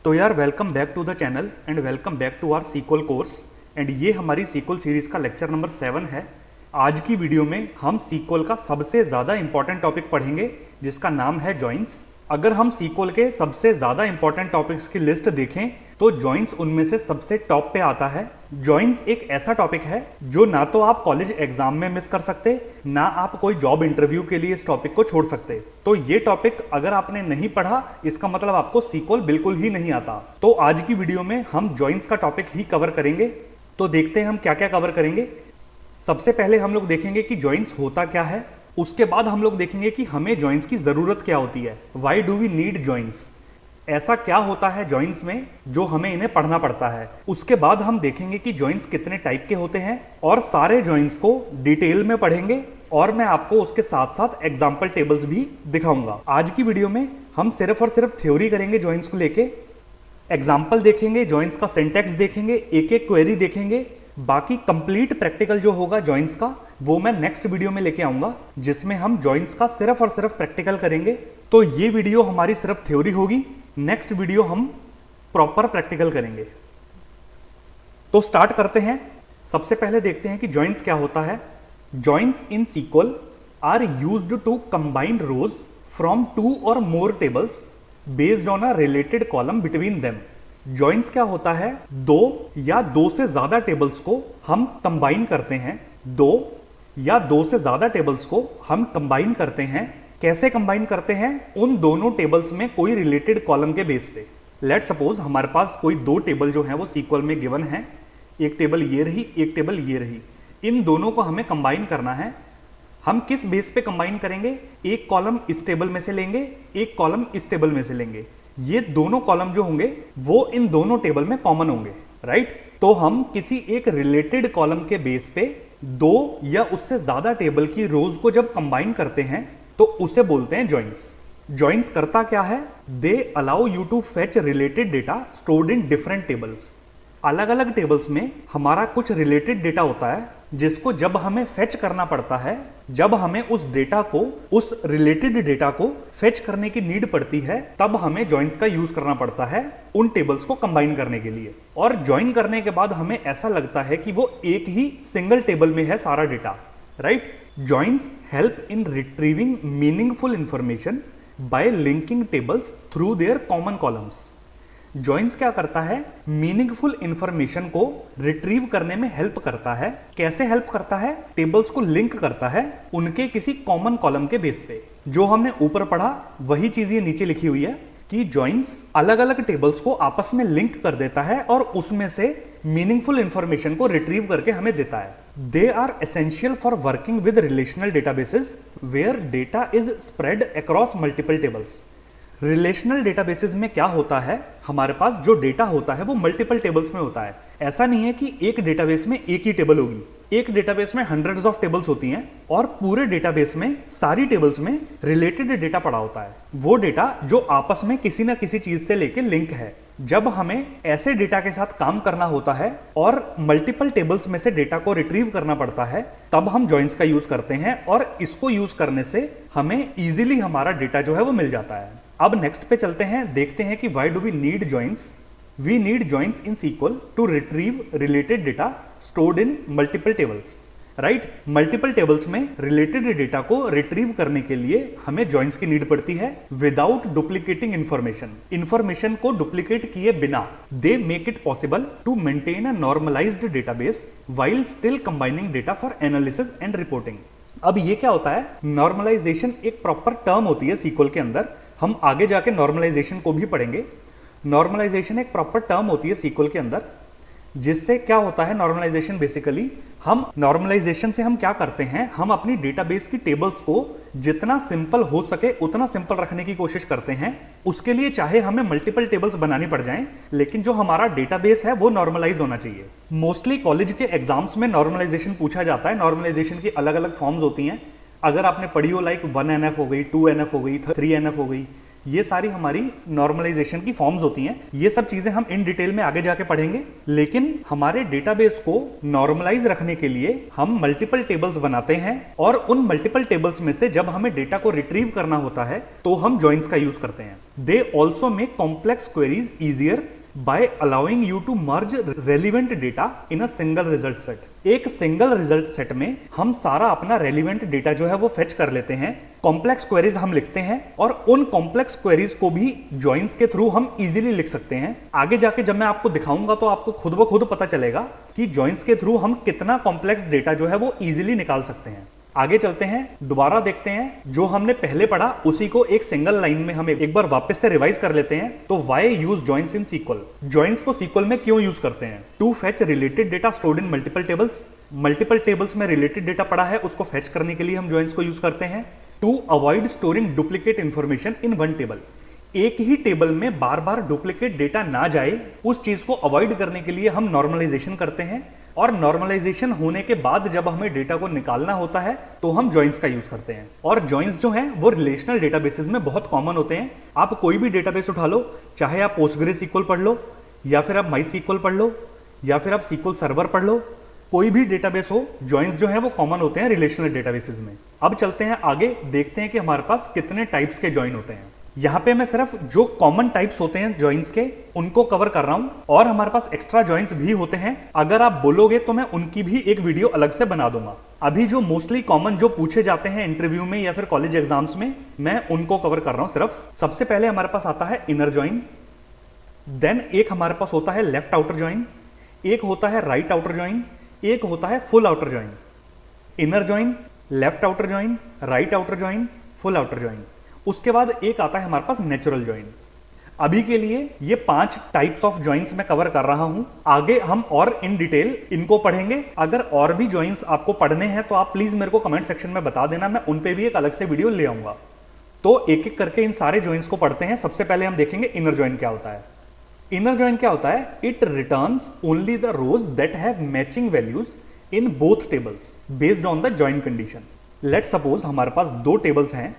तो यार welcome back to the channel and welcome back to our SQL course and ये हमारी SQL series का लेक्चर नंबर 7 है। आज की वीडियो में हम सीक्वल का सबसे ज़्यादा इंपॉर्टेंट टॉपिक पढ़ेंगे जिसका नाम है जॉइंट्स। अगर हम सीक्वल के सबसे ज़्यादा इंपॉर्टेंट टॉपिक्स की लिस्ट देखें तो जॉइंट्स उनमें से सबसे टॉप पे आता है। जॉइंट्स एक ऐसा टॉपिक है जो ना तो आप कॉलेज एग्जाम में मिस कर सकते, ना आप कोई जॉब इंटरव्यू के लिए इस टॉपिक को छोड़ सकते। तो ये टॉपिक अगर आपने नहीं पढ़ा इसका मतलब आपको सीक्वल बिल्कुल ही नहीं आता। तो आज की वीडियो में हम जॉइंट्स का टॉपिक ही कवर करेंगे। तो देखते हैं हम क्या क्या कवर करेंगे। सबसे पहले हम लोग देखेंगे कि जॉइंट्स होता क्या है। उसके बाद हम लोग देखेंगे कि हमें जॉइंट्स की ज़रूरत क्या होती है, why do we need joins. ऐसा क्या होता है जॉइंट्स में जो हमें इन्हें पढ़ना पड़ता है। उसके बाद हम देखेंगे कि जॉइंट्स कितने टाइप के होते हैं और सारे जॉइंट्स को डिटेल में पढ़ेंगे और मैं आपको उसके साथ साथ एग्जाम्पल टेबल्स भी दिखाऊंगा। आज की वीडियो में हम सिर्फ और सिर्फ थ्योरी करेंगे जॉइंट्स को लेके, एग्जाम्पल देखेंगे, जॉइंट्स का सिंटैक्स देखेंगे, एक एक क्वेरी देखेंगे। बाकी कंप्लीट प्रैक्टिकल जो होगा जॉइंट्स का वो मैं नेक्स्ट वीडियो में लेके आऊंगा जिसमें हम जॉइंट्स का सिर्फ और सिर्फ प्रैक्टिकल करेंगे। तो ये वीडियो हमारी सिर्फ थ्योरी होगी, नेक्स्ट वीडियो हम प्रॉपर प्रैक्टिकल करेंगे। तो स्टार्ट करते हैं। सबसे पहले देखते हैं कि जॉइंट्स क्या होता है। Joints in SQL are used to combine rows from two or more tables based on a related column between them. Joints क्या होता है, दो या दो से ज्यादा टेबल्स को हम कंबाइन करते हैं। दो या दो से ज्यादा टेबल्स को हम कंबाइन करते हैं। कैसे कंबाइन करते हैं, उन दोनों टेबल्स में कोई रिलेटेड कॉलम के बेस पे। लेट सपोज हमारे पास कोई दो टेबल जो है वो सीक्वल में गिवन है। एक टेबल ये रही, एक टेबल ये रही। इन दोनों को हमें कंबाइन करना है। हम किस बेस पे कंबाइन करेंगे, एक कॉलम इस टेबल में से लेंगे, एक कॉलम इस टेबल में से लेंगे। ये दोनों कॉलम जो होंगे वो इन दोनों टेबल में कॉमन होंगे, राइट। तो हम किसी एक रिलेटेड कॉलम के बेस पे दो या उससे ज्यादा टेबल की रोज को जब कंबाइन करते हैं तो उसे बोलते हैं जॉइंट्स। जॉइंट्स करता क्या है, they allow you to fetch related data stored in different tables. अलग अलग टेबल्स में हमारा कुछ रिलेटेड डेटा होता है जिसको जब हमें फेच करना पड़ता है, जब हमें उस डेटा को, उस रिलेटेड डेटा को फेच करने की नीड पड़ती है, तब हमें जॉइंट्स का यूज करना पड़ता है उन टेबल्स को कंबाइन करने के लिए। और ज्वाइन करने के बाद हमें ऐसा लगता है कि वो एक ही सिंगल टेबल में है सारा data, right. Joints help in retrieving meaningful information bye linking tables through their common columns. Joints क्या करता है, मीनिंगफुल इंफॉर्मेशन को रिट्रीव करने में हेल्प करता है। कैसे हेल्प करता है, टेबल्स को लिंक करता है उनके किसी कॉमन कॉलम के बेस पे। जो हमने ऊपर पढ़ा वही चीज ये नीचे लिखी हुई है कि जॉइंट्स अलग अलग टेबल्स को आपस में लिंक कर देता है और उसमें से मीनिंगफुल इंफॉर्मेशन को रिट्रीव करके हमें देता है। They are essential for working with relational databases where data is spread across multiple tables. Relational databases में क्या होता है, हमारे पास जो डेटा होता है वो मल्टीपल टेबल्स में होता है। ऐसा नहीं है कि एक डेटाबेस में एक ही टेबल होगी। एक डेटाबेस में हंड्रेड्स ऑफ टेबल्स होती हैं और पूरे डेटाबेस में सारी टेबल्स में रिलेटेड डेटा पड़ा होता है। वो डेटा जो आपस में किसी ना किसी चीज से लेके लिंक है। जब हमें ऐसे डेटा के साथ काम करना होता है और मल्टीपल टेबल्स में से डेटा को रिट्रीव करना पड़ता है, तब हम जॉइंट्स का यूज करते हैं और इसको यूज करने से हमें इजीली हमारा डेटा जो है वो मिल जाता है। अब नेक्स्ट पे चलते हैं, देखते हैं कि why do we need joins. We need joins in SQL to retrieve related data stored in multiple tables, right. Multiple tables में रिलेटेड डेटा को रिट्रीव करने के लिए हमें जॉइंट्स की नीड पड़ती है विदाउट डुप्लीकेटिंग इंफॉर्मेशन को डुप्लीकेट किए बिना। They make it possible to maintain a normalised database while still combining data for analysis and reporting. अब ये क्या होता है, नॉर्मलाइजेशन एक प्रॉपर टर्म होती है सीक्वल के अंदर। हम आगे जाके नॉर्मलाइजेशन को भी पढ़ेंगे। नॉर्मलाइजेशन एक प्रॉपर टर्म होती है सीक्वल के अंदर, जिससे क्या होता है, नॉर्मलाइजेशन बेसिकली नॉर्मलाइजेशन से हम क्या करते हैं, हम अपनी डेटाबेस की टेबल्स को जितना सिंपल हो सके उतना सिंपल रखने की कोशिश करते हैं। उसके लिए चाहे हमें मल्टीपल टेबल्स बनानी पड़ जाएं, लेकिन जो हमारा डेटाबेस है वो नॉर्मलाइज होना चाहिए। मोस्टली कॉलेज के एग्जाम्स में नॉर्मलाइजेशन पूछा जाता है। नॉर्मलाइजेशन की अलग अलग फॉर्म्स होती हैं। अगर आपने पढ़ी हो, लाइक 1NF हो गई, 2NF हो गई, 3NF हो गई, ये सारी हमारी नॉर्मलाइजेशन की फॉर्म्स होती हैं। ये सब चीजें हम इन डिटेल में आगे जाके पढ़ेंगे, लेकिन हमारे डेटाबेस को नॉर्मलाइज रखने के लिए हम मल्टीपल टेबल्स बनाते हैं और उन मल्टीपल टेबल्स में से जब हमें डेटा को रिट्रीव करना होता है तो हम जॉइंस का यूज करते हैं। They also make complex queries easier by allowing you to merge relevant data in a single result set। एक सिंगल रिजल्ट सेट में हम सारा अपना रेलिवेंट डेटा जो है वो फेच कर लेते हैं, कॉम्प्लेक्स क्वेरीज हम लिखते हैं और उन कॉम्प्लेक्स क्वेरीज को भी जॉइंस के थ्रू हम इजीली लिख सकते हैं। आगे जाके जब मैं आपको दिखाऊंगा तो आपको खुद ब खुद पता चलेगा कि जॉइंस के थ्रू हम कितना कॉम्प्लेक्स डेटा जो है वो इजीली निकाल सकते हैं। आगे चलते हैं, दोबारा देखते हैं जो हमने पहले पढ़ा उसी को एक सिंगल लाइन में हम एक बार वापस से रिवाइज कर लेते हैं। तो why use joins in SQL? Joins को सीक्वल में क्यों यूज करते हैं? To fetch related data stored in multiple tables. Multiple tables में रिलेटेड डेटा पड़ा है, उसको फेच करने के लिए हम जॉइंस को यूज करते हैं। To avoid storing duplicate information in one table. एक ही टेबल में बार बार डुप्लीकेट डेटा ना जाए, उस चीज को अवॉइड करने के लिए हम नॉर्मलाइजेशन करते हैं और नॉर्मलाइजेशन होने के बाद जब हमें डेटा को निकालना होता है तो हम जॉइंस का यूज करते हैं। और जॉइंस जो हैं वो रिलेशनल डेटाबेसेस में बहुत कॉमन होते हैं। आप कोई भी डेटाबेस उठा लो, चाहे आप पोस्टग्रेसक्यूएल पढ़ लो या फिर आप माईसीक्वल पढ़ लो या फिर आप सीक्वल सर्वर पढ़ लो, कोई भी डेटाबेस हो, जॉइंस जो है वो कॉमन होते हैं रिलेशनल डेटाबेसेस में। अब चलते हैं आगे, देखते हैं कि हमारे पास कितने टाइप्स के जॉइन होते हैं। यहाँ पे मैं सिर्फ जो कॉमन टाइप्स होते हैं जॉइंस के उनको कवर कर रहा हूं और हमारे पास एक्स्ट्रा जॉइंस भी होते हैं। अगर आप बोलोगे तो मैं उनकी भी एक वीडियो अलग से बना दूंगा। अभी जो मोस्टली कॉमन जो पूछे जाते हैं इंटरव्यू में या फिर कॉलेज एग्जाम्स में, मैं उनको कवर कर रहा हूं सिर्फ। सबसे पहले हमारे पास आता है इनर जॉइन, देन एक हमारे पास होता है लेफ्ट आउटर जॉइन, एक होता है राइट आउटर जॉइन, एक होता है full outer join. Inner join, left outer join, right outer join, full outer join. उसके बाद एक आता है हमारे पास नेचुरल जॉइन। अभी के लिए ये 5 टाइप्स ऑफ जॉइंस मैं कवर कर रहा हूं, आगे हम और इन डिटेल इनको पढ़ेंगे। अगर और भी जॉइंस आपको पढ़ने हैं तो आप प्लीज मेरे को कमेंट सेक्शन में बता देना, मैं उन पे भी एक अलग से वीडियो ले आऊंगा। तो एक एक करके इन सारे जॉइंस को पढ़ते हैं। सबसे पहले हम देखेंगे इनर जॉइन क्या होता है। इनर जॉइन क्या होता है? It returns only the rows that have matching values in both tables based on the join condition. Let's suppose हमारे पास 2 टेबल्स हैं,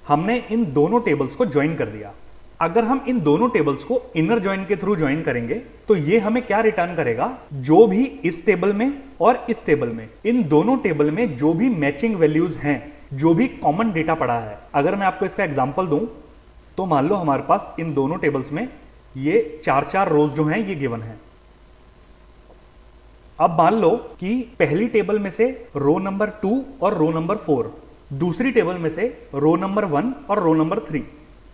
हमने इन दोनों टेबल्स को ज्वाइन कर दिया। अगर हम इन दोनों टेबल्स को इनर जॉइन के थ्रू ज्वाइन करेंगे तो ये हमें क्या रिटर्न करेगा? जो भी इस टेबल में और इस टेबल में, इन दोनों टेबल में जो भी मैचिंग वैल्यूज हैं, जो भी कॉमन डेटा पड़ा है। अगर मैं आपको इसका एग्जांपल दूं तो मान लो हमारे पास इन दोनों टेबल्स में ये 4 रोज जो हैं ये गिवन है। अब मान लो कि पहली टेबल में से रो नंबर 2 और रो नंबर 4, दूसरी टेबल में से रो नंबर 1 और रो नंबर 3,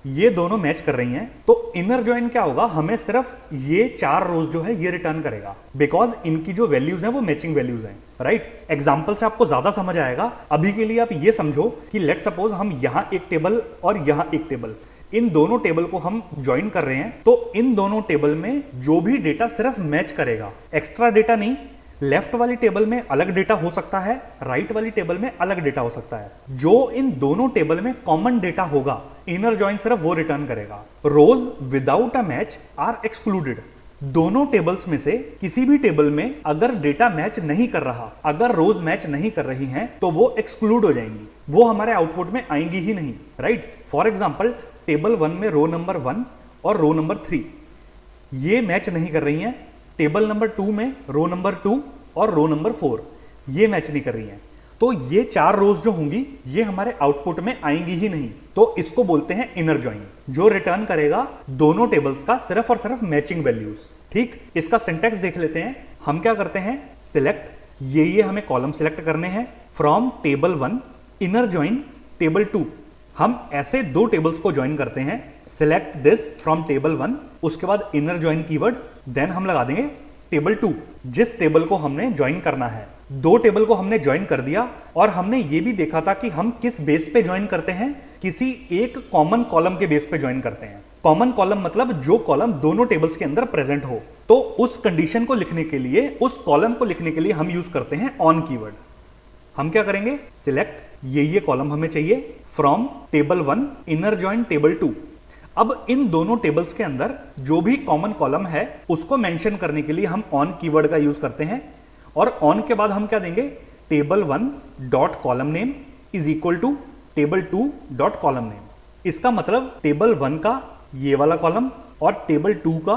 ये दोनों मैच कर रही हैं। तो इनर जॉइन क्या होगा? हमें सिर्फ ये 4 रोज जो है ये रिटर्न करेगा, बिकॉज इनकी जो वैल्यूज हैं वो मैचिंग वैल्यूज हैं। राइट? एग्जाम्पल से आपको ज्यादा समझ आएगा। अभी के लिए आप ये समझो कि लेट सपोज हम यहां एक टेबल और यहां एक टेबल, इन दोनों टेबल को हम ज्वाइन कर रहे हैं। तो इन दोनों टेबल में जो भी डेटा सिर्फ मैच करेगा, एक्स्ट्रा डेटा नहीं। लेफ्ट वाली टेबल में अलग डेटा हो सकता है, राइट वाली टेबल में अलग डेटा हो सकता है। जो इन दोनों टेबल में कॉमन डेटा होगा, इनर जॉइन सिर्फ वो रिटर्न करेगा। Rows without a match are excluded. दोनों टेबल्स में से किसी भी टेबल में अगर डेटा मैच नहीं कर रहा, अगर रोज मैच नहीं कर रही हैं, तो वो एक्सक्लूड हो जाएंगी, वो हमारे आउटपुट में आएंगी ही नहीं। राइट? फॉर एग्जाम्पल टेबल 1 में रो नंबर 1 और रो नंबर 3 ये मैच नहीं कर रही हैं। टेबल नंबर 2 में रो नंबर 2 और रो नंबर 4 ये मैच नहीं कर रही हैं। तो ये 4 रोज जो होंगी ये हमारे आउटपुट में आएंगी ही नहीं। तो इसको बोलते हैं इनर जॉइन, जो रिटर्न करेगा दोनों टेबल्स का सिर्फ और सिर्फ मैचिंग वैल्यूज। ठीक? इसका सिंटैक्स देख लेते हैं। हम क्या करते हैं? सिलेक्ट, ये हमें कॉलम सिलेक्ट करने हैं from table 1 inner join table 2। हम ऐसे 2 टेबल्स को ज्वाइन करते हैं। सिलेक्ट दिस फ्रॉम टेबल 1, उसके बाद इनर जॉइन कीवर्ड, देन हम लगा देंगे टेबल 2, जिस टेबल को हमने ज्वाइन करना है। 2 टेबल को हमने ज्वाइन कर दिया और हमने ये भी देखा था कि हम किस बेस पे ज्वाइन करते हैं, किसी एक कॉमन कॉलम के बेस पे ज्वाइन करते हैं। कॉमन कॉलम मतलब जो कॉलम दोनों टेबल्स के अंदर प्रेजेंट हो। तो उस कंडीशन को लिखने के लिए, उस कॉलम को लिखने के लिए हम यूज करते हैं ऑन कीवर्ड। हम क्या करेंगे? सिलेक्ट, ये कॉलम हमें चाहिए from table 1 inner join table 2। अब इन दोनों टेबल्स के अंदर जो भी कॉमन कॉलम है उसको मेंशन करने के लिए हम ऑन कीवर्ड का यूज करते हैं। और ऑन के बाद हम क्या देंगे? Table 1 dot column name is equal to table 2 dot column name. इसका मतलब टेबल 1 का ये वाला कॉलम और टेबल 2 का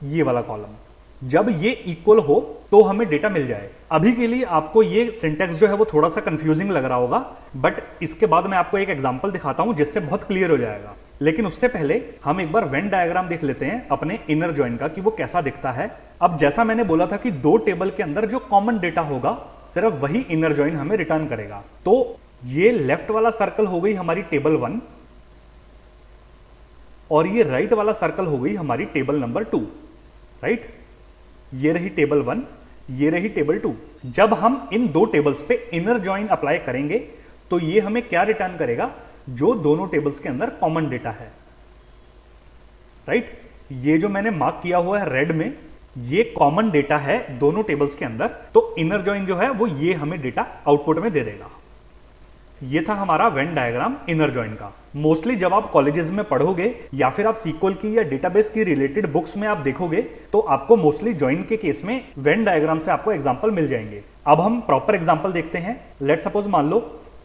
ये वाला कॉलम, जब ये इक्वल हो तो हमें डेटा मिल जाए। अभी के लिए आपको ये सिंटैक्स जो है वो थोड़ा सा कंफ्यूजिंग लग रहा होगा, बट इसके बाद मैं आपको एक एग्जांपल दिखाता हूं जिससे बहुत क्लियर हो जाएगा। लेकिन उससे पहले हम एक बार वेन डायग्राम देख लेते हैं अपने इनर जॉइन का कि वो कैसा दिखता है। अब जैसा मैंने बोला था कि दो टेबल के अंदर जो कॉमन डेटा होगा सिर्फ वही इनर जॉइन हमें रिटर्न करेगा। तो ये लेफ्ट वाला सर्कल हो गई हमारी टेबल 1 और ये राइट वाला सर्कल हो गई हमारी टेबल नंबर 2। राइट, ये रही टेबल 1, ये रही टेबल 2। जब हम इन दो टेबल्स पे इनर जॉइन अप्लाई करेंगे तो ये हमें क्या रिटर्न करेगा, जो दोनों टेबल्स के अंदर कॉमन डेटा है। राइट, ये जो मैंने मार्क किया हुआ है रेड में, ये कॉमन डेटा है दोनों टेबल्स के अंदर, तो इनर जॉइन जो है वो ये हमें डेटा आउटपुट में दे देगा। ये था हमारा वेन डायग्राम इनर जॉइन का। मोस्टली जब आप कॉलेजेस में पढ़ोगे या फिर आप सीक्वल की या डेटाबेस की रिलेटेड बुक्स में आप देखोगे तो आपको मोस्टली जॉइन के केस में वेन डायग्राम से आपको एग्जांपल मिल जाएंगे। अब हम प्रॉपर एग्जांपल देखते हैं। लेट सपोज मान लो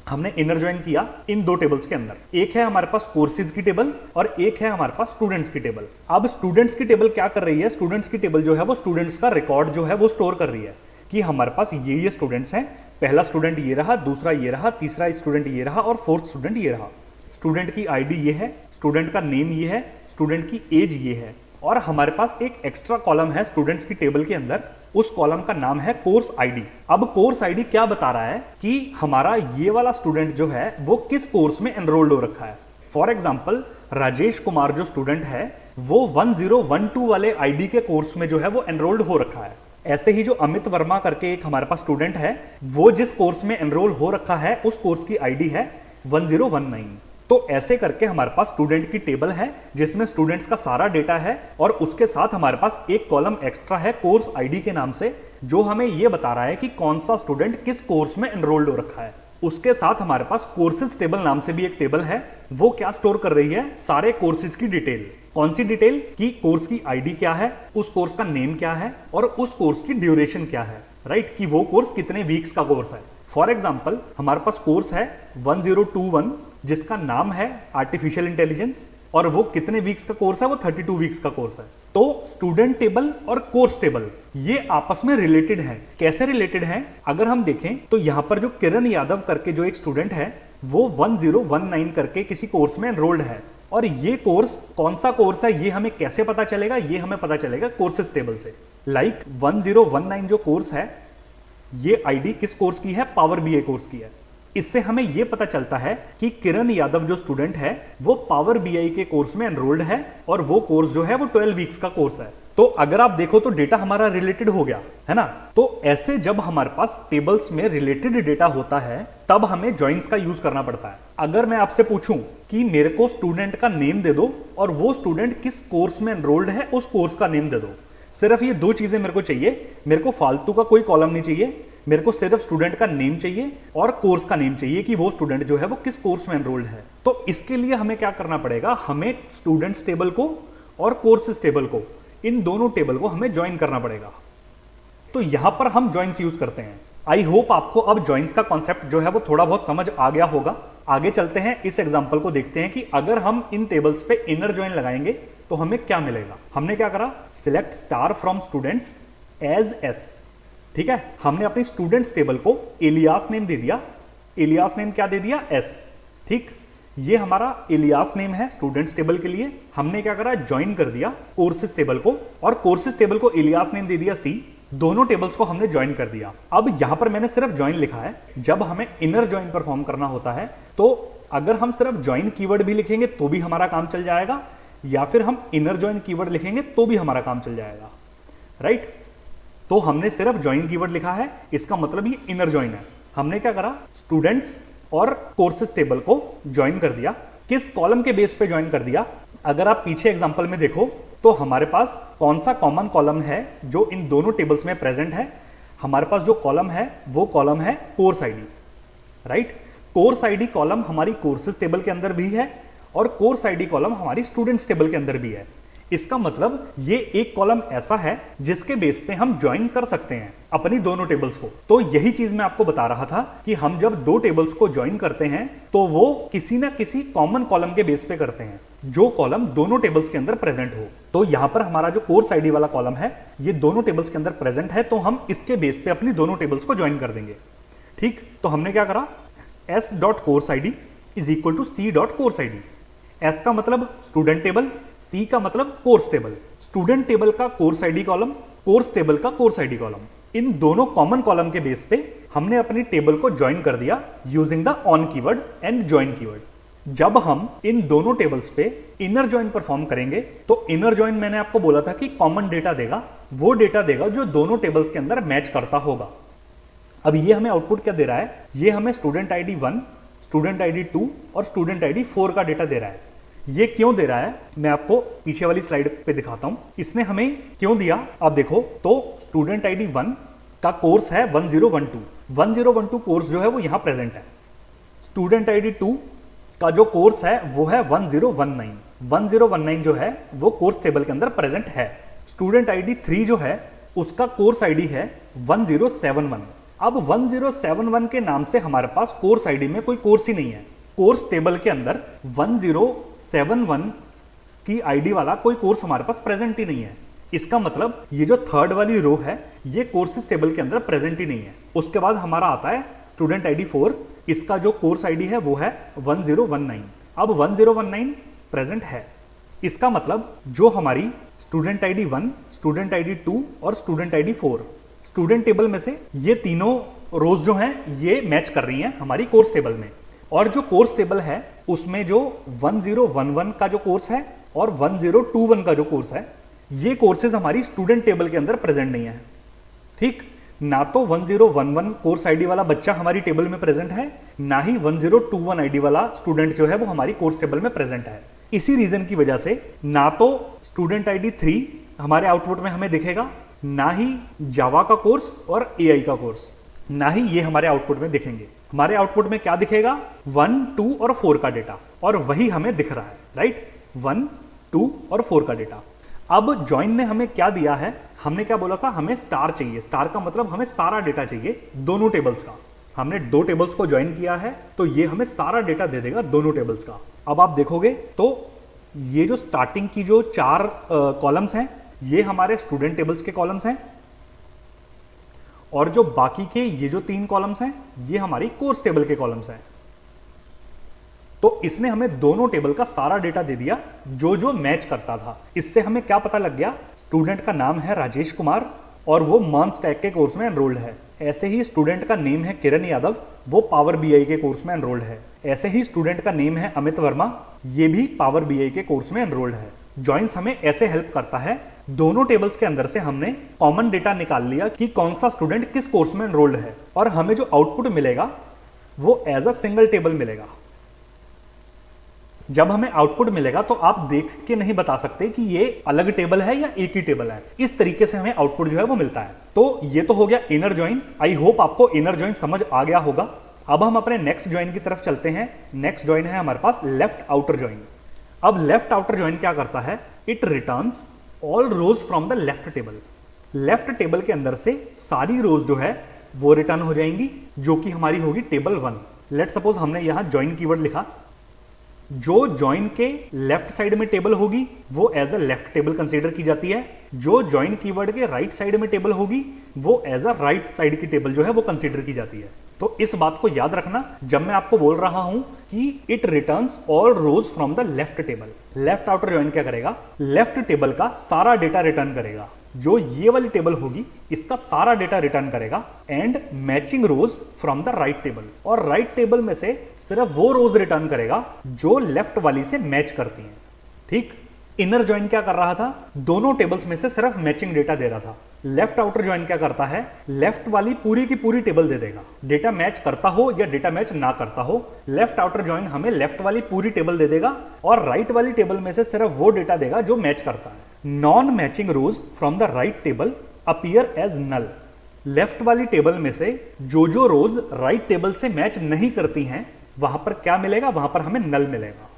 हमने इनर जॉइन किया इन दो टेबल्स के अंदर। एक है हमारे पास कोर्सेज की टेबल और एक है हमारे पास स्टूडेंट्स की टेबल। अब स्टूडेंट्स की टेबल क्या कर रही है, स्टूडेंट्स की टेबल जो है वो स्टूडेंट्स का रिकॉर्ड जो है वो स्टोर कर रही है कि हमारे पास ये स्टूडेंट्स हैं। पहला स्टूडेंट ये रहा, दूसरा ये रहा, तीसरा स्टूडेंट ये रहा और फोर्थ स्टूडेंट ये रहा। स्टूडेंट की आईडी ये है, स्टूडेंट का नेम ये है, स्टूडेंट की एज ये है और हमारे पास एक एक्स्ट्रा कॉलम है स्टूडेंट्स की टेबल के अंदर। उस कॉलम का नाम है कोर्स आईडी। अब कोर्स आईडी क्या बता रहा है कि हमारा ये वाला स्टूडेंट जो है वो किस कोर्स में एनरोल्ड हो रखा है। फॉर एग्जाम्पल राजेश कुमार जो स्टूडेंट है वो 1012 वाले आईडी के कोर्स में जो है वो एनरोल्ड हो रखा है। ऐसे ही जो अमित वर्मा करके एक हमारे पास स्टूडेंट है वो जिस कोर्स में एनरोल हो रखा है उस कोर्स की आईडी है 1019। तो ऐसे करके हमारे पास स्टूडेंट की टेबल है जिसमें स्टूडेंट्स का सारा डेटा है और उसके साथ हमारे पास एक कॉलम एक्स्ट्रा है कोर्स आईडी के नाम से, जो हमें यह बता रहा है कि कौन सा स्टूडेंट किस कोर्स में एनरोल्ड हो रखा है। उसके साथ हमारे पास कोर्सेज टेबल नाम से भी एक टेबल है, वो क्या स्टोर कर रही है, सारे कोर्सेज की डिटेल। कौन सी डिटेल कि कोर्स की आईडी क्या है, उस कोर्स का नेम क्या है और उस कोर्स की ड्यूरेशन क्या है। राइट, कि वो कोर्स कितने वीक्स का कोर्स है। फॉर एग्जाम्पल हमारे पास कोर्स है 1021 जिसका नाम है आर्टिफिशियल इंटेलिजेंस और वो कितने वीक्स का कोर्स है, वो 32 वीक्स का कोर्स है। तो स्टूडेंट टेबल और कोर्स टेबल ये आपस में रिलेटेड है। कैसे रिलेटेड है, अगर हम देखें तो यहां पर जो किरण यादव करके जो एक स्टूडेंट है वो 1019 करके किसी कोर्स में एनरोल्ड है और ये कोर्स कौन सा कोर्स है ये हमें कैसे पता चलेगा, ये हमें पता चलेगा कोर्सेज टेबल से। लाइक 1019 जो कोर्स है ये आईडी किस कोर्स की है, पावर बीआई कोर्स की है। इससे हमें यह पता चलता है कि किरण यादव जो स्टूडेंट है वो पावर बीआई के कोर्स में एनरोल्ड है और वो कोर्स जो है वो 12 वीक्स का कोर्स है। तो अगर आप देखो तो डेटा हमारा रिलेटेड हो गया है ना। तो ऐसे जब हमारे पास टेबल्स में रिलेटेड डेटा होता है तब हमें जॉइंस का यूज करना पड़ता है। अगर मैं आपसे पूछूं कि मेरे को स्टूडेंट का नेम दे दो और वो स्टूडेंट किस कोर्स में एनरोल्ड है उस कोर्स का नेम दे दो, सिर्फ ये दो चीजें मेरे को चाहिए। मेरे को फालतू का कोई कॉलम नहीं चाहिए, मेरे को सिर्फ स्टूडेंट का नेम चाहिए और कोर्स का नेम चाहिए कि वो स्टूडेंट जो है वो किस कोर्स में एनरोल्ड है। तो इसके लिए हमें क्या करना पड़ेगा, हमें स्टूडेंट्स टेबल को और कोर्सेज टेबल को, इन दोनों टेबल को हमें ज्वाइन करना पड़ेगा। तो यहां पर हम ज्वाइंस यूज करते हैं। आई होप आपको अब ज्वाइंस का कॉन्सेप्ट जो है वो थोड़ा बहुत समझ आ गया होगा। आगे चलते हैं, इस एग्जांपल को देखते हैं कि अगर हम इन टेबल्स पे इनर ज्वाइन लगाएंगे तो हमें क्या मिलेगा। हमने क्या करा, select star from students as S. ठीक है, हमने अपनी स्टूडेंट्स टेबल को इलियास नेम दे दिया। इलियास नेम क्या दे दिया, एस। ठीक, ये हमारा इलियास नेम है स्टूडेंट्स टेबल के लिए। हमने क्या करा, ज्वाइन कर दिया कोर्सेज टेबल को और कोर्सेज टेबल को इलियास नेम दे दिया सी। दोनों टेबल्स को हमने ज्वाइन कर दिया। अब यहां पर मैंने सिर्फ ज्वाइन लिखा है। जब हमें इनर ज्वाइन परफॉर्म करना होता है तो अगर हम सिर्फ ज्वाइन कीवर्ड भी लिखेंगे तो भी हमारा काम चल जाएगा, या फिर हम इनर ज्वाइन कीवर्ड लिखेंगे तो भी हमारा काम चल जाएगा। राइट, तो हमने सिर्फ ज्वाइन कीवर्ड लिखा है, इसका मतलब ये इनर ज्वाइन है। हमने क्या करा, स्टूडेंट्स और कोर्सेज टेबल को ज्वाइन कर दिया। किस कॉलम के बेस पे ज्वाइन कर दिया, अगर आप पीछे एग्जांपल में देखो तो हमारे पास कौन सा कॉमन कॉलम है जो इन दोनों टेबल्स में प्रेजेंट है। हमारे पास जो कॉलम है वो कॉलम है course ID. Right, course ID column हमारी कोर्सेज टेबल के अंदर भी है और कोर्स आईडी कॉलम हमारी स्टूडेंट्स टेबल के अंदर भी है। इसका मतलब ये एक कॉलम ऐसा है जिसके बेस पे हम ज्वाइन कर सकते हैं। अपनी दोनों टेबल्स को। तो यही चीज मैं आपको बता रहा था कि हम जब दो टेबल्स को ज्वाइन करते हैं तो वो किसी ना किसी कॉमन कॉलम के बेस पे करते हैं, जो कॉलम दोनों टेबल्स के अंदर प्रेजेंट हो। तो यहां पर हमारा जो कोर्स आईडी वाला कॉलम है ये दोनों टेबल्स के अंदर प्रेजेंट है, तो हम इसके बेस पे अपनी दोनों टेबल्स को ज्वाइन कर देंगे। ठीक, तो हमने क्या करा, s dot course ID is equal to c dot course ID. S का मतलब स्टूडेंट टेबल, C का मतलब कोर्स टेबल। स्टूडेंट टेबल का course ID column, course table का कोर्स आईडी कॉलम, इन दोनों कॉमन कॉलम के बेस पे हमने अपनी टेबल को ज्वाइन कर दिया using the on keyword and join keyword. जब हम इन दोनों टेबल्स पे इनर ज्वाइन परफॉर्म करेंगे तो इनर ज्वाइन मैंने आपको बोला था कि कॉमन डेटा देगा, वो डेटा देगा जो दोनों टेबल्स के अंदर मैच करता होगा। अब ये हमें आउटपुट क्या दे रहा है, ये हमें स्टूडेंट आईडी 1, स्टूडेंट आईडी 2 और स्टूडेंट आईडी 4 का डेटा दे रहा है। ये क्यों दे रहा है मैं आपको पीछे वाली स्लाइड पे दिखाता हूं। इसने हमें क्यों दिया आप देखो, तो स्टूडेंट आईडी 1 का कोर्स है 1012, 1012 कोर्स जो है वो यहां प्रेजेंट है। स्टूडेंट आईडी 2 का जो कोर्स है वो है 1019, 1019 जो है वो कोर्स टेबल के अंदर प्रेजेंट है। स्टूडेंट आईडी 3 जो है उसका कोर्स आईडी है 1071। अब 1071 के नाम से हमारे पास कोर्स आईडी में कोई कोर्स ही नहीं है। कोर्स टेबल के अंदर 1071 की आईडी वाला कोई कोर्स हमारे पास प्रेजेंट ही नहीं है। इसका मतलब ये जो थर्ड वाली रो है ये कोर्सेज टेबल के अंदर प्रेजेंट ही नहीं है। उसके बाद हमारा आता है स्टूडेंट आईडी 4, इसका जो कोर्स आईडी है वो है 1019। अब 1019 प्रेजेंट है, इसका मतलब जो हमारी स्टूडेंट आईडी 1, स्टूडेंट आईडी 2 और स्टूडेंट आईडी 4 स्टूडेंट टेबल में से ये तीनों रोज जो हैं ये मैच कर रही हैं हमारी कोर्स टेबल में। और जो कोर्स टेबल है उसमें जो 1011 का जो कोर्स है और 1021 का जो कोर्स है ये कोर्सेज हमारी स्टूडेंट टेबल के अंदर प्रेजेंट नहीं है। ठीक, ना तो 1011 कोर्स आईडी वाला बच्चा हमारी टेबल में प्रेजेंट है, ना ही 1021 आईडी वाला स्टूडेंट जो है वो हमारी कोर्स टेबल में प्रेजेंट है। इसी रीजन की वजह से ना तो स्टूडेंट आईडी 3 हमारे आउटपुट में हमें दिखेगा, ना ही जावा का कोर्स और एआई का कोर्स, ना ही ये हमारे आउटपुट में दिखेंगे। हमारे आउटपुट में क्या दिखेगा, 1, 2 और 4 का डेटा, और वही हमें दिख रहा है, राइट, 1, 2 और 4 का डेटा। अब जॉइन ने हमें क्या दिया है, हमने क्या बोला था, हमें स्टार चाहिए। स्टार का मतलब हमें सारा डेटा चाहिए दोनों टेबल्स का। हमने दो टेबल्स को ज्वाइन किया है तो ये हमें सारा डेटा दे देगा दोनों टेबल्स का। अब आप देखोगे तो ये जो स्टार्टिंग की जो 4 कॉलम्स हैं ये हमारे स्टूडेंट टेबल्स के कॉलम्स हैं, और जो बाकी के ये जो 3 कॉलम्स हैं ये हमारी कोर्स टेबल के कॉलम्स हैं। तो इसने हमें दोनों टेबल का सारा डेटा दे दिया जो जो मैच करता था। इससे हमें क्या पता लग गया, स्टूडेंट का नाम है राजेश कुमार और वो मॉन्स्टैक के कोर्स में एनरोल्ड है। ऐसे ही स्टूडेंट का नेम है किरण यादव, वो पावर बीआई के कोर्स में एनरोल्ड है। ऐसे ही स्टूडेंट का नेम है अमित वर्मा, ये भी पावर बीआई के कोर्स में एनरोल्ड है। जॉइंस हमें ऐसे हेल्प करता है, दोनों टेबल्स के अंदर से हमने कॉमन डेटा निकाल लिया कि कौन सा स्टूडेंट किस कोर्स में एनरोल्ड है, और हमें जो आउटपुट मिलेगा वो एज अ सिंगल टेबल मिलेगा। जब हमें आउटपुट मिलेगा तो आप देख के नहीं बता सकते कि ये अलग टेबल है या एक ही टेबल है। इस तरीके से हमें आउटपुट जो है वो मिलता है। तो ये तो हो गया इनर जॉइन। आई होप आपको इनर जॉइन समझ आ गया होगा। अब हम अपने नेक्स्ट जॉइन की तरफ चलते हैं। नेक्स्ट जॉइन है हमारे पास लेफ्ट आउटर जॉइन। अब लेफ्ट आउटर जॉइन क्या करता है, it returns all rows from the left table. Left table के अंदर से सारी रोज जो है वो रिटर्न हो जाएंगी, जो कि हमारी होगी टेबल 1। लेट सपोज हमने यहां जॉइन कीवर्ड लिखा, जो जॉइन के लेफ्ट साइड में टेबल होगी वो as a left table consider की जाती है, जो जॉइन कीवर्ड के राइट साइड में टेबल होगी वो एज अ राइट साइड की टेबल जो है वो कंसीडर की जाती है। तो इस बात को याद रखना जब मैं आपको बोल रहा हूं कि it returns all rows from the left table. Left outer join क्या करेगा, लेफ्ट टेबल का सारा डेटा रिटर्न करेगा। जो ये वाली टेबल होगी इसका सारा डेटा रिटर्न करेगा and matching rows from the right table, और राइट टेबल में से सिर्फ वो रोज रिटर्न करेगा जो लेफ्ट वाली से मैच करती हैं। ठीक, इनर जॉइन क्या कर रहा था, दोनों टेबल्स में से सिर्फ मैचिंग डेटा दे रहा था। लेफ्ट आउटर जॉइन क्या करता है, लेफ्ट वाली पूरी की पूरी टेबल दे देगा, डेटा मैच करता हो या डेटा मैच ना करता हो। लेफ्ट आउटर जॉइन हमें लेफ्ट वाली पूरी टेबल दे देगा और राइट वाली टेबल में से सिर्फ वो डेटा देगा जो मैच करता है। Non matching rows from the right table appear as null. Left वाली टेबल में से जो रोज राइट टेबल से मैच नहीं करती हैं वहां पर क्या मिलेगा, वहां पर हमें नल मिलेगा।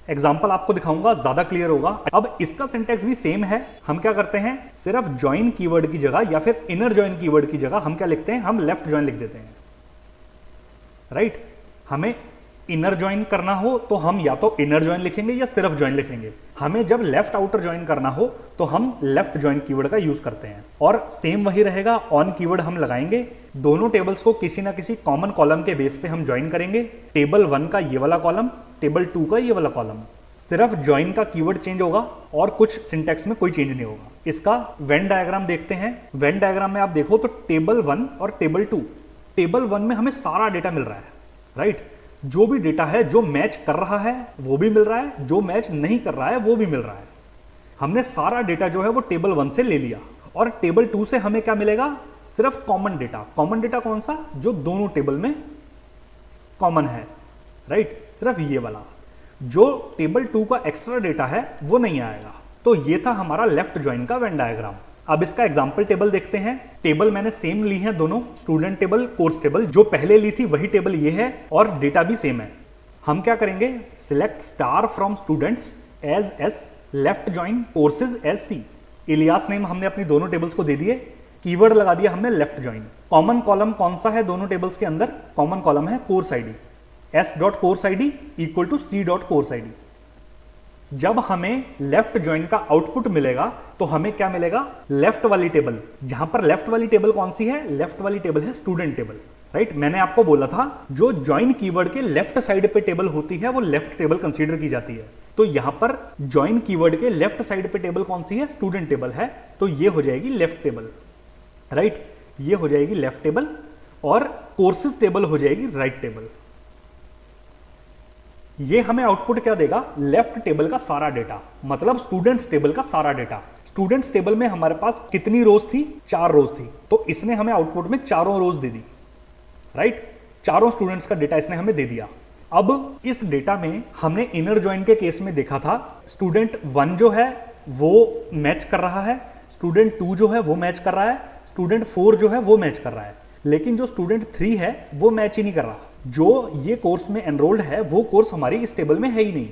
एग्जाम्पल आपको दिखाऊंगा, ज्यादा क्लियर होगा। अब इसका सिंटैक्स भी सेम है। हम क्या करते हैं, सिर्फ ज्वाइन कीवर्ड की जगह या फिर इनर ज्वाइन कीवर्ड की जगह हम क्या लिखते हैं, हम लेफ्ट ज्वाइन लिख देते हैं, राइट। हमें इनर ज्वाइन करना हो तो हम या तो इनर ज्वाइन लिखेंगे या सिर्फ ज्वाइन लिखेंगे। हमें जब लेफ्ट आउटर ज्वाइन करना हो तो हम लेफ्ट ज्वाइन कीवर्ड का यूज करते हैं। और सेम वही रहेगा, ऑन कीवर्ड हम लगाएंगे। दोनों टेबल्स को किसी ना किसी कॉमन कॉलम के बेस पे हम ज्वाइन करेंगे। टेबल 1 का ये वाला कॉलम, टेबल 2 का ये वाला कॉलम। सिर्फ ज्वाइन का कीवर्ड चेंज होगा और कुछ सिंटैक्स में कोई चेंज नहीं होगा। इसका वेन डायग्राम देखते हैं। वेन डायग्राम में आप देखो तो टेबल 1 और टेबल 2, टेबल 1 में हमें सारा डेटा मिल रहा है, राइट। जो भी डेटा है, जो मैच कर रहा है वो भी मिल रहा है, जो मैच नहीं कर रहा है वो भी मिल रहा है। हमने सारा डेटा जो है वो टेबल 1 से ले लिया। और टेबल 2 से हमें क्या मिलेगा, सिर्फ कॉमन डेटा। कॉमन डेटा कौन सा, जो दोनों टेबल में कॉमन है, राइट, सिर्फ ये वाला। जो टेबल 2 का एक्स्ट्रा डेटा है वो नहीं आएगा। तो ये था हमारा लेफ्ट ज्वाइन का वेन डायग्राम। अब इसका एग्जाम्पल टेबल देखते हैं। टेबल मैंने सेम ली है दोनों, स्टूडेंट टेबल, कोर्स टेबल। जो पहले ली थी वही टेबल ये है और डेटा भी सेम है। हम क्या करेंगे, select star from students as S, left join courses as C. Alias name हमने अपनी दोनों टेबल्स को दे दिए, कीवर्ड लगा दिया हमने लेफ्ट ज्वाइन। कॉमन कॉलम कौन सा है दोनों टेबल्स के अंदर, कॉमन कॉलम है course ID, s.course id equal to c.course id। जब हमें लेफ्ट ज्वाइन का आउटपुट मिलेगा तो हमें क्या मिलेगा, लेफ्ट वाली टेबल। जहां पर लेफ्ट वाली टेबल कौन सी है, लेफ्ट वाली टेबल है स्टूडेंट टेबल, राइट। मैंने आपको बोला था जो ज्वाइन कीवर्ड के लेफ्ट साइड पे टेबल होती है वो लेफ्ट टेबल कंसीडर की जाती है। तो यहां पर ज्वाइन कीवर्ड के लेफ्ट साइड पे टेबल कौन सी है, स्टूडेंट टेबल है। तो ये हो जाएगी लेफ्ट टेबल, राइट, ये हो जाएगी लेफ्ट टेबल। और कोर्सेज टेबल हो जाएगी राइट टेबल। ये हमें आउटपुट क्या देगा, लेफ्ट टेबल का सारा डेटा, मतलब स्टूडेंट्स टेबल का सारा डेटा। स्टूडेंट्स टेबल में हमारे पास कितनी रोज थी, 4 रोज थी। तो इसने हमें आउटपुट में चारों रोज दे दी, राइट। चारों स्टूडेंट्स का डेटा इसने हमें दे दिया। अब इस डेटा में हमने इनर ज्वाइन के केस में देखा था, स्टूडेंट 1 जो है वो मैच कर रहा है, स्टूडेंट 2 जो है वो मैच कर रहा है, स्टूडेंट 4 जो है वो मैच कर रहा है। लेकिन जो स्टूडेंट 3 है वो मैच ही नहीं कर रहा। जो ये कोर्स में एनरोल्ड है वो कोर्स हमारी इस टेबल में है ही नहीं।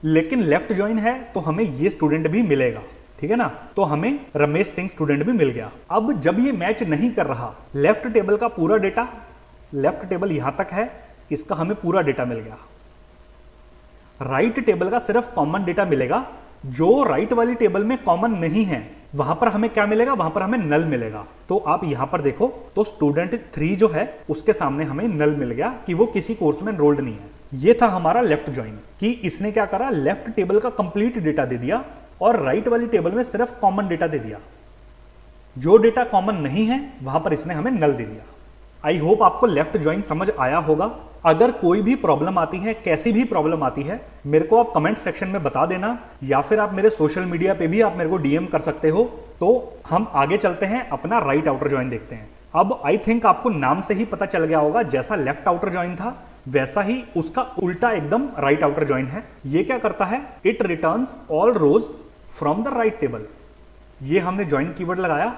लेकिन लेफ्ट ज्वाइन है तो हमें ये स्टूडेंट भी मिलेगा, ठीक है ना। तो हमें रमेश सिंह स्टूडेंट भी मिल गया। अब जब ये मैच नहीं कर रहा, लेफ्ट टेबल का पूरा डेटा, लेफ्ट टेबल यहां तक है, इसका हमें पूरा डेटा मिल गया। राइट टेबल का सिर्फ कॉमन डेटा मिलेगा। जो राइट वाली टेबल में कॉमन नहीं है वहां पर हमें क्या मिलेगा, वहां पर हमें नल मिलेगा। तो आप यहां पर देखो तो स्टूडेंट 3 जो है उसके सामने हमें नल मिल गया कि वो किसी कोर्स में एनरोल्ड नहीं है। ये था हमारा लेफ्ट ज्वाइन, कि इसने क्या करा, लेफ्ट टेबल का कंप्लीट डेटा दे दिया और राइट वाली टेबल में सिर्फ कॉमन डेटा दे दिया। जो डेटा कॉमन नहीं है वहां पर इसने हमें नल दे दिया। आई होप आपको लेफ्ट ज्वाइन समझ आया होगा। अगर कोई भी प्रॉब्लम आती है, कैसी भी प्रॉब्लम आती है, मेरे को आप कमेंट सेक्शन में बता देना, या फिर आप मेरे सोशल मीडिया पे भी आप मेरे को डीएम कर सकते हो। तो हम आगे चलते हैं, अपना राइट आउटर ज्वाइन देखते हैं। अब आई थिंक आपको नाम से ही पता चल गया होगा, जैसा लेफ्ट आउटर ज्वाइन था वैसा ही उसका उल्टा एकदम राइट आउटर ज्वाइन है। ये क्या करता है, it returns all rows from the right table. ये हमने ज्वाइन कीवर्ड लगाया,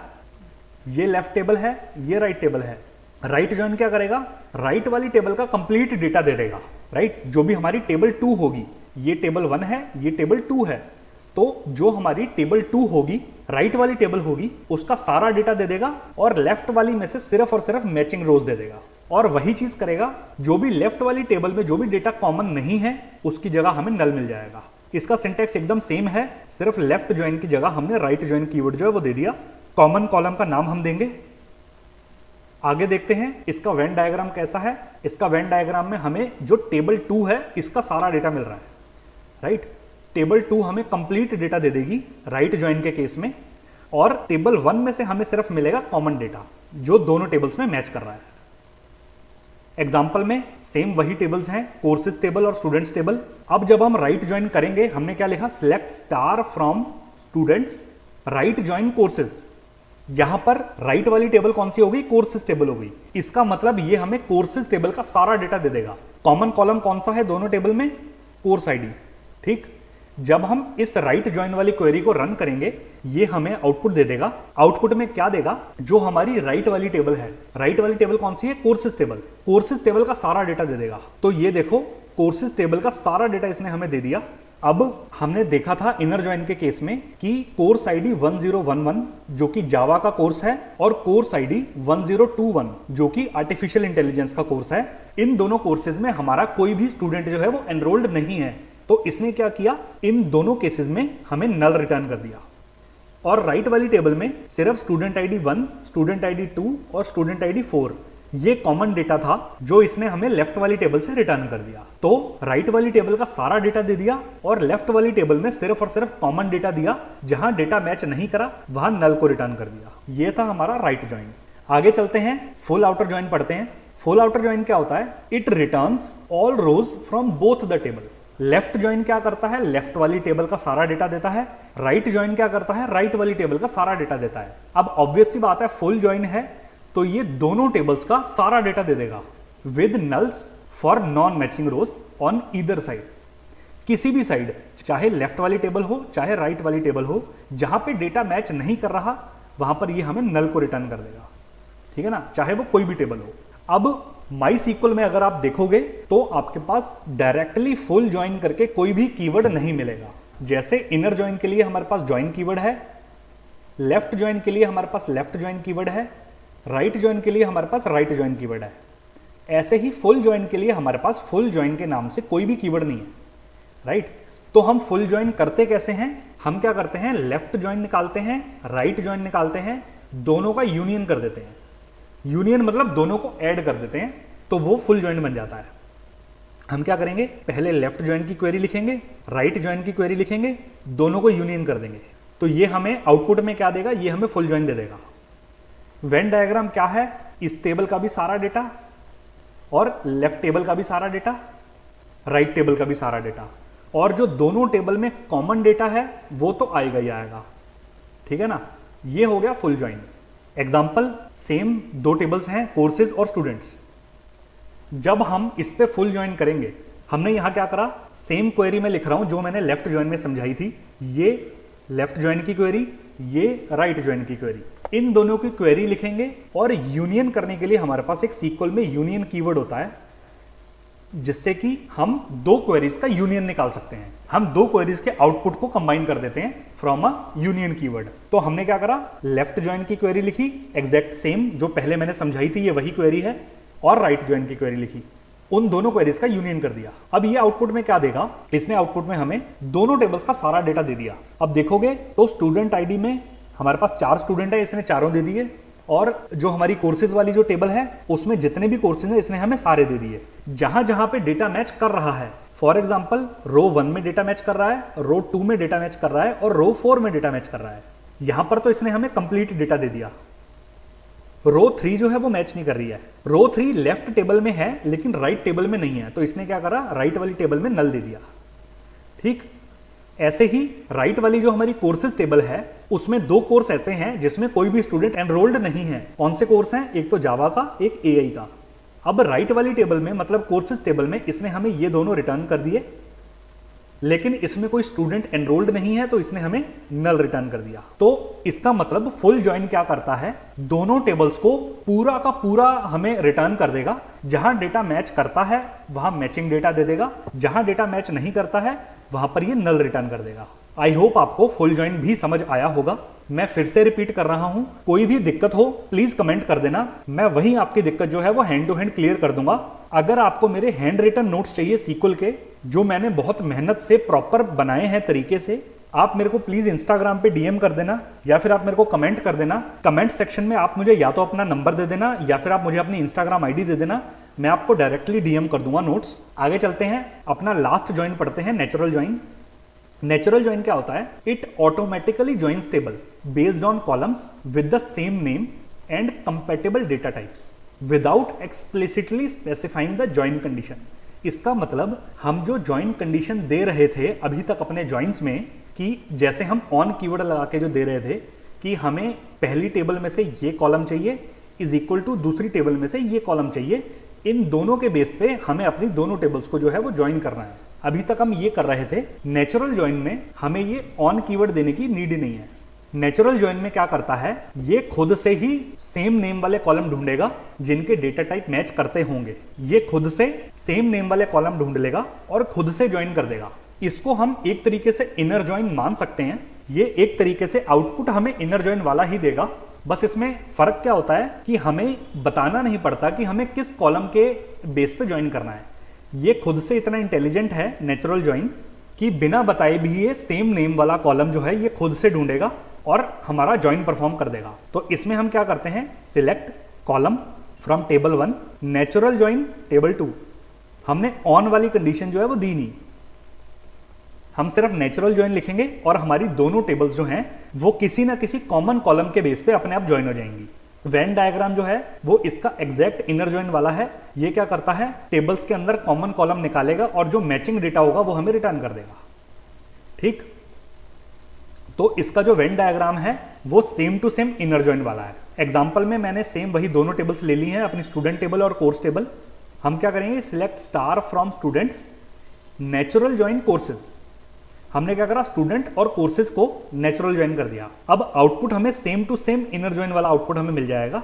ये लेफ्ट टेबल है, ये राइट टेबल है। राइट ज्वाइन क्या करेगा, राइट वाली टेबल का कंप्लीट डेटा दे देगा, राइट। जो भी हमारी टेबल 2 होगी, ये टेबल 1 है, ये टेबल 2 है, तो जो हमारी टेबल 2 होगी, राइट वाली टेबल होगी, उसका सारा डेटा दे देगा और लेफ्ट वाली में से सिर्फ और सिर्फ मैचिंग रोज दे देगा। और वही चीज करेगा, जो भी लेफ्ट वाली टेबल में जो भी डेटा कॉमन नहीं है उसकी जगह हमें नल मिल जाएगा। इसका सिंटैक्स एकदम सेम है, सिर्फ लेफ्ट ज्वाइन की जगह हमने राइट ज्वाइन कीवर्ड जो है वो दे दिया। कॉमन कॉलम का नाम हम देंगे। आगे देखते हैं इसका वेन डायग्राम कैसा है। इसका वेन डायग्राम में हमें जो टेबल 2 है इसका सारा डेटा मिल रहा है, राइट। टेबल 2 हमें कंप्लीट डेटा दे देगी राइट ज्वाइन के केस में, और टेबल 1 में से हमें सिर्फ मिलेगा कॉमन डेटा जो दोनों टेबल्स में मैच कर रहा है। एग्जाम्पल में सेम वही टेबल्स हैं, कोर्सेज टेबल और स्टूडेंट्स टेबल। अब जब हम राइट ज्वाइन करेंगे, हमने क्या लिखा, select star from students right join courses. यहां पर राइट वाली टेबल कौन सी होगी, कोर्सेज टेबल होगी। इसका मतलब ये हमें कोर्सेज टेबल का सारा डेटा दे देगा। कॉमन कॉलम कौन सा है दोनों टेबल में, कोर्स आईडी, ठीक। जब हम इस राइट ज्वाइन वाली क्वेरी को रन करेंगे, ये हमें आउटपुट दे देगा। आउटपुट में क्या देगा, जो हमारी राइट वाली टेबल है, राइट वाली टेबल कौन सी है, कोर्सेज टेबल, कोर्सेज टेबल का सारा डेटा दे देगा। तो ये देखो कोर्सेज टेबल का सारा डेटा इसने हमें दे दिया। अब हमने देखा था इनर जॉइन के केस में कि कोर्स आईडी 1011 जो कि जावा का कोर्स है और कोर्स आईडी 1021 जो कि आर्टिफिशियल इंटेलिजेंस का कोर्स है, इन दोनों कोर्सेज में हमारा कोई भी स्टूडेंट जो है वो एनरोल्ड नहीं है। तो इसने क्या किया, इन दोनों केसेस में हमें नल रिटर्न कर दिया। और राइट वाली टेबल में सिर्फ स्टूडेंट आईडी 1, स्टूडेंट आईडी 2 और स्टूडेंट आईडी 4 ये कॉमन डेटा था जो इसने हमें लेफ्ट वाली टेबल से रिटर्न कर दिया। तो राइट वाली टेबल का सारा डेटा दे दिया और लेफ्ट वाली टेबल में सिर्फ और सिर्फ कॉमन डेटा दिया, जहां डेटा मैच नहीं करा वहां नल को रिटर्न कर दिया। ये था हमारा राइट जॉइन। आगे चलते हैं, फुल आउटर जॉइन पढ़ते हैं। फुल आउटर जॉइन क्या होता है? It returns all rows from both the table. Left join क्या करता है? लेफ्ट वाली टेबल का सारा डेटा देता है। राइट जॉइन क्या करता है? राइट वाली टेबल का सारा डेटा देता है। अब ऑब्वियस सी बात है, फुल जॉइन है तो ये दोनों टेबल्स का सारा डेटा दे देगा with nulls for non matching rose on either side. किसी भी साइड, चाहे लेफ्ट वाली टेबल हो चाहे राइट वाली टेबल हो, जहां पे डेटा मैच नहीं कर रहा वहां पर ये हमें नल को रिटर्न कर देगा। ठीक है ना, चाहे वो कोई भी टेबल हो। अब माई सीक्वल में अगर आप देखोगे तो आपके पास डायरेक्टली फुल ज्वाइन करके कोई भी कीवर्ड नहीं मिलेगा। जैसे इनर ज्वाइन के लिए हमारे पास ज्वाइन कीवर्ड है, लेफ्ट ज्वाइन के लिए हमारे पास लेफ्ट ज्वाइन कीवर्ड है, राइट ज्वाइन के लिए हमारे पास राइट ज्वाइन कीवर्ड है, ऐसे ही फुल ज्वाइन के लिए हमारे पास फुल ज्वाइन के नाम से कोई भी कीवर्ड नहीं है। राइट, तो हम फुल ज्वाइन करते कैसे हैं? हम क्या करते हैं, लेफ्ट ज्वाइन निकालते हैं, राइट ज्वाइन निकालते हैं, दोनों का यूनियन कर देते हैं। यूनियन मतलब दोनों को ऐड कर देते हैं, तो वो फुल ज्वाइन बन जाता है। हम क्या करेंगे, पहले लेफ्ट ज्वाइन की क्वेरी लिखेंगे, राइट ज्वाइन की क्वेरी लिखेंगे, दोनों को यूनियन कर देंगे, तो ये हमें आउटपुट में क्या देगा, ये हमें फुल ज्वाइन दे देगा। वेन डायग्राम क्या है, इस टेबल का भी सारा डेटा और लेफ्ट टेबल का भी सारा डेटा, राइट टेबल का भी सारा डेटा, और जो दोनों टेबल में कॉमन डेटा है वो तो आएगा ही आएगा। ठीक है ना, ये हो गया फुल ज्वाइन। एग्जाम्पल, सेम दो टेबल्स हैं, कोर्सेज और स्टूडेंट्स। जब हम इस पे फुल ज्वाइन करेंगे, हमने यहां क्या करा, सेम क्वेरी में लिख रहा हूं जो मैंने लेफ्ट ज्वाइन में समझाई थी। ये लेफ्ट ज्वाइन की क्वेरी, ये राइट ज्वाइन की क्वेरी, इन दोनों की क्वेरी लिखेंगे और यूनियन करने के लिए हमारे पास एक सीक्वल में यूनियन कीवर्ड होता है, जिससे कि हम दो क्वेरीज का यूनियन निकाल सकते हैं। हम दो क्वेरीज के आउटपुट को कंबाइन कर देते हैं फ्रॉम अ यूनियन कीवर्ड। तो हमने क्या करा, लेफ्ट ज्वाइन की क्वेरी लिखी, एग्जैक्ट सेम जो पहले मैंने समझाई थी ये वही क्वेरी है, और राइट ज्वाइन की क्वेरी लिखी, उन दोनों क्वेरीज का यूनियन कर दिया। अब ये आउटपुट में क्या देगा, इसने आउटपुट में हमें दोनों टेबल्स का सारा डेटा दे दिया। अब देखोगे तो स्टूडेंट आईडी में हमारे पास 4 स्टूडेंट है, इसने चारों दे दिए, और जो हमारी कोर्सेज वाली जो टेबल है उसमें जितने भी कोर्सेज हैं इसने हमें सारे दे दिए। जहां जहां पे डेटा मैच कर रहा है, फॉर एग्जांपल रो 1 में डेटा मैच कर रहा है, रो 2 में डेटा मैच कर रहा है, और रो 4 में डेटा मैच कर रहा है, यहां पर तो इसने हमें कंप्लीट डेटा दे दिया। रो 3 जो है वो मैच नहीं कर रही है, रो 3 लेफ्ट टेबल में है लेकिन राइट टेबल में नहीं है, तो इसने क्या करा, राइट वाली टेबल में नल दे दिया। ठीक, ऐसे ही राइट वाली जो हमारी कोर्सेज टेबल है उसमें दो कोर्स ऐसे हैं जिसमें कोई भी स्टूडेंट एनरोल्ड नहीं है। कौन से कोर्स हैं, एक तो जावा का, एक एआई का। अब राइट वाली टेबल में मतलब कोर्सेज टेबल में इसने हमें ये दोनों रिटर्न कर दिए, लेकिन इसमें कोई स्टूडेंट एनरोल्ड नहीं है तो इसने हमें नल रिटर्न कर दिया। तो इसका मतलब फुल ज्वाइन क्या करता है, दोनों टेबल्स को पूरा का पूरा हमें रिटर्न कर देगा। जहां डेटा मैच करता है वहां मैचिंग डेटा दे देगा, जहां डेटा मैच नहीं करता है वहां पर ये नल रिटर्न कर देगा। आई होप आपको फुल ज्वाइन भी समझ आया होगा। मैं फिर से रिपीट कर रहा हूं, कोई भी दिक्कत हो प्लीज कमेंट कर देना, मैं वही आपकी दिक्कत जो है वो हैंड टू हैंड क्लियर कर दूंगा। अगर आपको मेरे हैंड रिटन नोट्स चाहिए सीक्वल के, जो मैंने बहुत मेहनत से प्रॉपर बनाए हैं तरीके से, आप मेरे को प्लीज इंस्टाग्राम पे डीएम कर देना, या फिर आप मेरे को कमेंट कर देना। कमेंट सेक्शन में आप मुझे या तो अपना नंबर दे देना या फिर आप मुझे अपनी इंस्टाग्राम आईडी दे देना, मैं आपको डायरेक्टली डीएम कर दूंगा नोट्स। आगे चलते हैं, अपना लास्ट ज्वाइन पढ़ते हैं, नेचुरल ज्वाइन। नेचुरल ज्वाइन क्या होता है, it automatically joins table based on columns with the same name and compatible data types without explicitly specifying the join condition. इसका मतलब हम जो ज्वाइन कंडीशन दे रहे थे अभी तक अपने ज्वाइंस में, कि जैसे हम ऑन कीवर्ड लगा के जो दे रहे थे कि हमें पहली टेबल में से ये कॉलम चाहिए इज इक्वल टू दूसरी टेबल में से ये कॉलम चाहिए, इन दोनों के बेस पे हमें अपनी दोनों टेबल्स को जो है वो ज्वाइन करना है। अभी तक हम ये कर रहे थे। नेचुरल ज्वाइन में हमें ये ऑन कीवर्ड देने की नीड ही नहीं है। नेचुरल जॉइन में क्या करता है, ये खुद से ही सेम नेम वाले कॉलम ढूंढेगा जिनके डेटा टाइप मैच करते होंगे। ये खुद से सेम नेम वाले कॉलम ढूंढ लेगा और खुद से ज्वाइन कर देगा। इसको हम एक तरीके से इनर जॉइन मान सकते हैं। ये एक तरीके से आउटपुट हमें इनर जॉइन वाला ही देगा। बस इसमें फर्क क्या होता है कि हमें बताना नहीं पड़ता कि हमें किस कॉलम के बेस पे ज्वाइन करना है। ये खुद से इतना इंटेलिजेंट है नेचुरल जॉइन कि बिना बताए भी ये सेम नेम वाला कॉलम जो है ये खुद से ढूंढेगा और हमारा ज्वाइन परफॉर्म कर देगा। तो इसमें हम क्या करते हैं, select column from table 1 natural join table 2। हमने ऑन वाली कंडीशन जो है वो दी नहीं, हम सिर्फ नेचुरल ज्वाइन लिखेंगे और हमारी दोनों टेबल्स जो हैं वो किसी ना किसी कॉमन कॉलम के बेस पे अपने आप ज्वाइन हो जाएंगी। वेन डायग्राम जो है वो इसका एग्जैक्ट इनर ज्वाइन वाला है। ये क्या करता है, टेबल्स के अंदर कॉमन कॉलम निकालेगा और जो मैचिंग डेटा होगा वो हमें रिटर्न कर देगा। ठीक, तो इसका जो वेन डायग्राम है वो same to same inner join वाला है। एग्जाम्पल में मैंने सेम वही दोनों टेबल्स ले ली हैं, अपनी स्टूडेंट टेबल और कोर्स टेबल। हम क्या करेंगे, select star from students natural join courses. हमने क्या करा, स्टूडेंट और कोर्सेज को नेचुरल ज्वाइन कर दिया। अब आउटपुट हमें same to same inner join वाला आउटपुट हमें मिल जाएगा।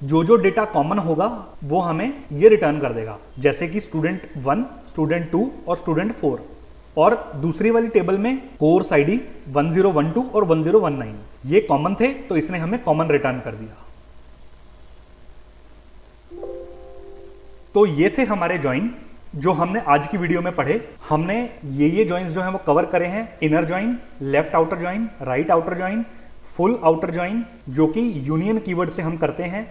जो जो डेटा कॉमन होगा वो हमें ये रिटर्न कर देगा, जैसे कि स्टूडेंट 1, स्टूडेंट 2 और स्टूडेंट 4। और दूसरी वाली टेबल में कोर्स आईडी 1012 और 1019 ये कॉमन थे तो इसने हमें कॉमन रिटर्न कर दिया। तो ये थे हमारे ज्वाइन जो हमने आज की वीडियो में पढ़े। हमने ये ज्वाइंस जो हैं वो कवर करे हैं, inner join, left outer join, right outer join, full outer join जो कि यूनियन कीवर्ड से हम करते हैं,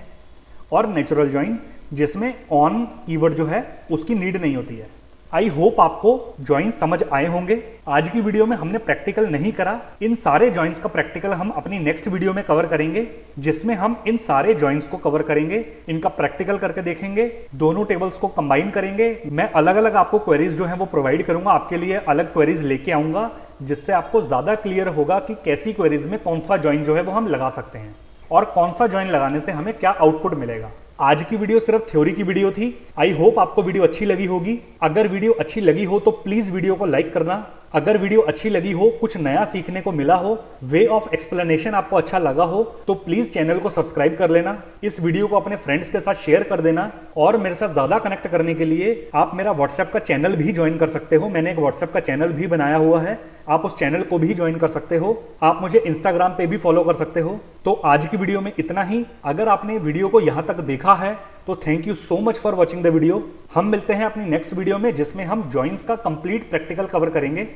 और नेचुरल ज्वाइन जिसमें ऑन कीवर्ड जो है उसकी नीड नहीं होती है। आई होप आपको ज्वाइन समझ आए होंगे। आज की वीडियो में हमने प्रैक्टिकल नहीं करा, इन सारे ज्वाइंस का प्रैक्टिकल हम अपनी नेक्स्ट वीडियो में कवर करेंगे, जिसमें हम इन सारे ज्वाइंस को कवर करेंगे, इनका प्रैक्टिकल करके देखेंगे, दोनों टेबल्स को कंबाइन करेंगे। मैं अलग अलग आपको क्वेरीज जो है वो प्रोवाइड करूंगा, आपके लिए अलग क्वेरीज लेके आऊंगा, जिससे आपको ज्यादा क्लियर होगा कि कैसी क्वेरीज में कौन सा ज्वाइन जो है वो हम लगा सकते हैं और कौन सा ज्वाइन लगाने से हमें क्या आउटपुट मिलेगा। आज की वीडियो सिर्फ थ्योरी की वीडियो थी। आई होप आपको वीडियो अच्छी लगी होगी। अगर वीडियो अच्छी लगी हो तो प्लीज वीडियो को लाइक करना। अगर वीडियो अच्छी लगी हो, कुछ नया सीखने को मिला हो, वे ऑफ एक्सप्लेनेशन आपको अच्छा लगा हो तो प्लीज चैनल को सब्सक्राइब कर लेना। इस वीडियो को अपने फ्रेंड्स के साथ शेयर कर देना। और मेरे साथ ज्यादा कनेक्ट करने के लिए आप मेरा व्हाट्सएप का चैनल भी ज्वाइन कर सकते हो। मैंने एक व्हाट्सएप का चैनल भी बनाया हुआ है, आप उस चैनल को भी ज्वाइन कर सकते हो। आप मुझे इंस्टाग्राम पे भी फॉलो कर सकते हो। तो आज की वीडियो में इतना ही। अगर आपने वीडियो को यहाँ तक देखा है तो thank you so much for watching the video. हम मिलते हैं अपनी नेक्स्ट वीडियो में, जिसमें हम ज्वाइंस का कंप्लीट प्रैक्टिकल कवर करेंगे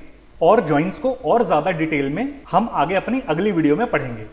और ज्वाइंस को और ज्यादा डिटेल में हम आगे अपनी अगली वीडियो में पढ़ेंगे।